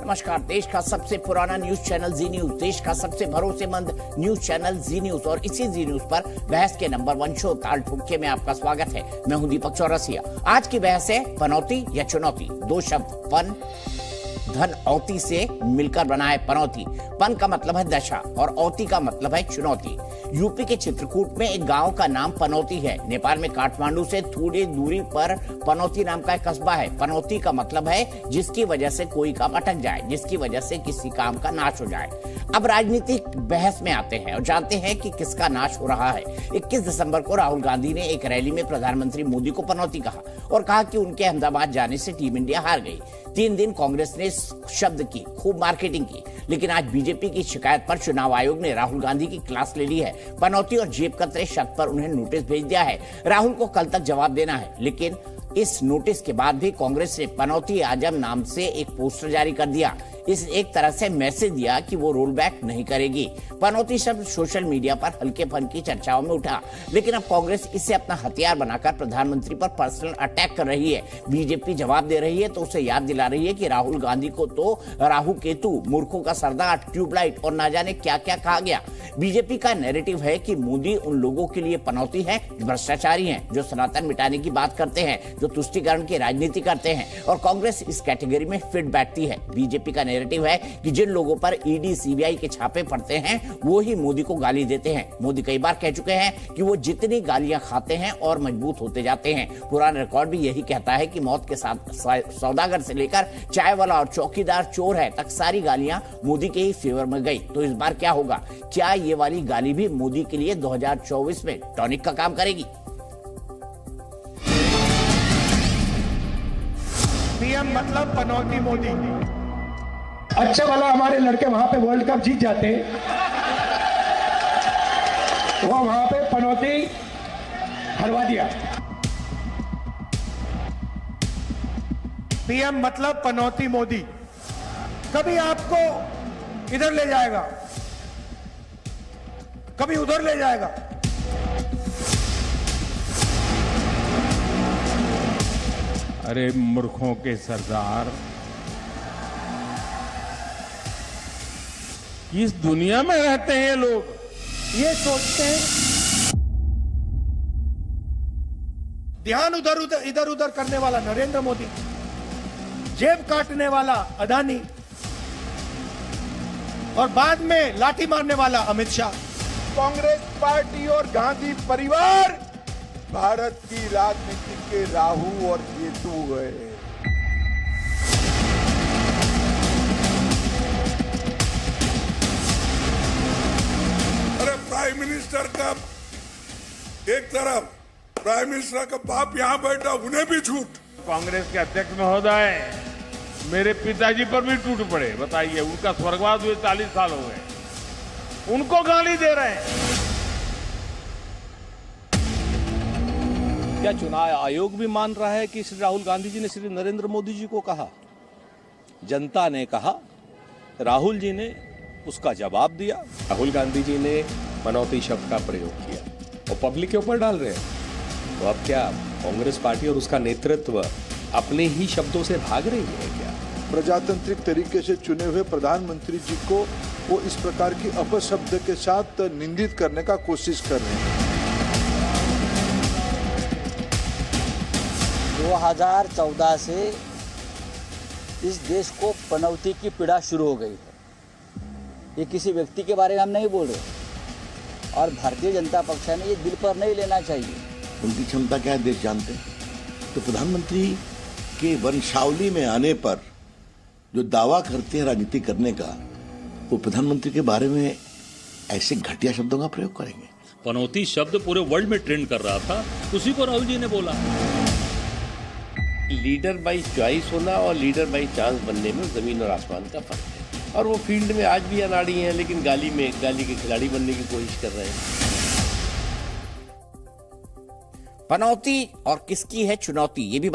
नमस्कार। देश का सबसे पुराना न्यूज चैनल जी न्यूज, देश का सबसे भरोसेमंद न्यूज चैनल जी न्यूज और इसी जी न्यूज पर बहस के नंबर 1 शो ताल ठुमके में आपका स्वागत है। मैं हूं दीपक चौरसिया। आज की बहस है पनौती या चुनौती। दो शब्द पन धन औती से मिलकर बना है पनौती। पन का मतलब है दशा और औती का मतलब है चुनौती। यूपी के चित्रकूट में एक गांव का नाम पनौती है। नेपाल में काठमांडू से थोड़ी दूरी पर पनौती नाम का एक कस्बा है। पनौती का मतलब है जिसकी वजह से कोई काम अटक जाए, जिसकी वजह से किसी काम का नाश हो जाए। अब राजनीतिक बहस में आते हैं और जानते हैं कि किसका नाश हो रहा है। 21 दिसंबर को राहुल गांधी ने एक रैली में प्रधानमंत्री मोदी को पनौती कहा और कहा कि उनके अहमदाबाद जाने से टीम इंडिया हार गई। 3 दिन कांग्रेस ने इस शब्द की खूब मार्केटिंग की, लेकिन आज बीजेपी की शिकायत पर चुनाव आयोग ने राहुल गांधी की क्लास ले ली है। पनौती और जेब कतरे शब्द पर उन्हें नोटिस भेज दिया है। राहुल को कल तक जवाब देना है, लेकिन इस नोटिस के बाद भी कांग्रेस ने पनौती आजम नाम से एक पोस्टर जारी कर दिया। इस एक तरह से मैसेज दिया कि वो रोल बैक नहीं करेगी। पनौती शब्द सोशल मीडिया पर हल्के फन की चर्चाओं में उठा, लेकिन अब कांग्रेस इसे अपना हथियार बनाकर प्रधानमंत्री पर पर्सनल अटैक कर रही है। बीजेपी जवाब दे रही है तो उसे याद दिला रही है कि राहुल गांधी को तो राहु केतु, मूर्खों का सरदार, ट्यूबलाइट और ना जाने क्या क्या कहा गया। बीजेपी का नैरेटिव है कि मोदी उन लोगों के लिए पनौती है जो भ्रष्टाचारी हैं, जो सनातन मिटाने की बात करते हैं, जो तुष्टीकरण की राजनीति करते हैं, और कांग्रेस इस कैटेगरी में फिट बैठती है। बीजेपी का नैरेटिव है कि जिन लोगों पर ईडी सीबीआई के छापे पड़ते हैं वो ही मोदी को गाली देते हैं। मोदी कई बार कह चुके हैं कि वो जितनी गालियां खाते हैं और मजबूत होते जाते हैं। पुराना रिकॉर्ड भी यही कहता है कि मौत के साथ सौदागर से लेकर चाय वाला और चौकीदार चोर है तक सारी गालियां मोदी के ही फेवर में गई। तो इस बार क्या होगा? क्या ये वाली गाली भी मोदी के लिए 2024 में टॉनिक का काम करेगी? पीएम मतलब पनौती मोदी। अच्छा वाला हमारे लड़के वहां पे वर्ल्ड कप जीत जाते, वो वहां पे पनौती हरवा दिया। पीएम मतलब पनौती मोदी। कभी आपको इधर ले जाएगा, कभी उधर ले जाएगा। अरे मूर्खों के सरदार, किस दुनिया में रहते हैं लोग? ये सोचते हैं, ध्यान इधर उधर करने वाला नरेंद्र मोदी, जेब काटने वाला अदानी और बाद में लाठी मारने वाला अमित शाह। कांग्रेस पार्टी और गांधी परिवार भारत की राजनीति के राहु और केतु है। अरे प्राइम मिनिस्टर का एक तरफ, प्राइम मिनिस्टर का बाप यहां बैठा, उन्हें भी झूठ। कांग्रेस के अध्यक्ष महोदय मेरे पिताजी पर भी टूट पड़े। बताइए, उनका स्वर्गवास हुए 40 साल हो गए, उनको गाली दे रहे हैं। क्या चुनाव आयोग भी मान रहा है कि श्री राहुल गांधी जी ने श्री नरेंद्र मोदी जी को कहा? जनता ने कहा, राहुल जी ने उसका जवाब दिया। राहुल गांधी जी ने पनौती शब्द का प्रयोग किया और पब्लिक के ऊपर डाल रहे हैं। तो अब क्या कांग्रेस पार्टी और उसका नेतृत्व अपने ही शब्दों से भाग रही है क्या? प्रजातांत्रिक तरीके से चुने हुए प्रधानमंत्री जी को वो इस प्रकार की अपशब्द के साथ निंदित करने का कोशिश कर रहे हैं। 2014 से इस देश को पनौती की पीड़ा शुरू हो गई है। ये किसी व्यक्ति के बारे में हम नहीं बोल रहे और भारतीय जनता पक्ष ने ये दिल पर नहीं लेना चाहिए। उनकी क्षमता क्या है देश जानते हैं। तो प्रधानमंत्री के वंशावली में आने पर जो दावा करते हैं राजनीति करने का, वो प्रधानमंत्री के बारे में ऐसे घटिया शब्दों का प्रयोग करेंगे। पनौती शब्द पूरे वर्ल्ड में ट्रेंड कर रहा था, उसी को राहुल जी ने बोला। लीडर बाई चॉइस होना और लीडर बाई चांस बनने में जमीन और आसमान का फर्क है। और वो फील्ड में आज भी अनाड़ी हैं, लेकिन गाली के खिलाड़ी बनने की कोशिश कर रहे हैं। पनौती और किसकी है चुनौती, ये भी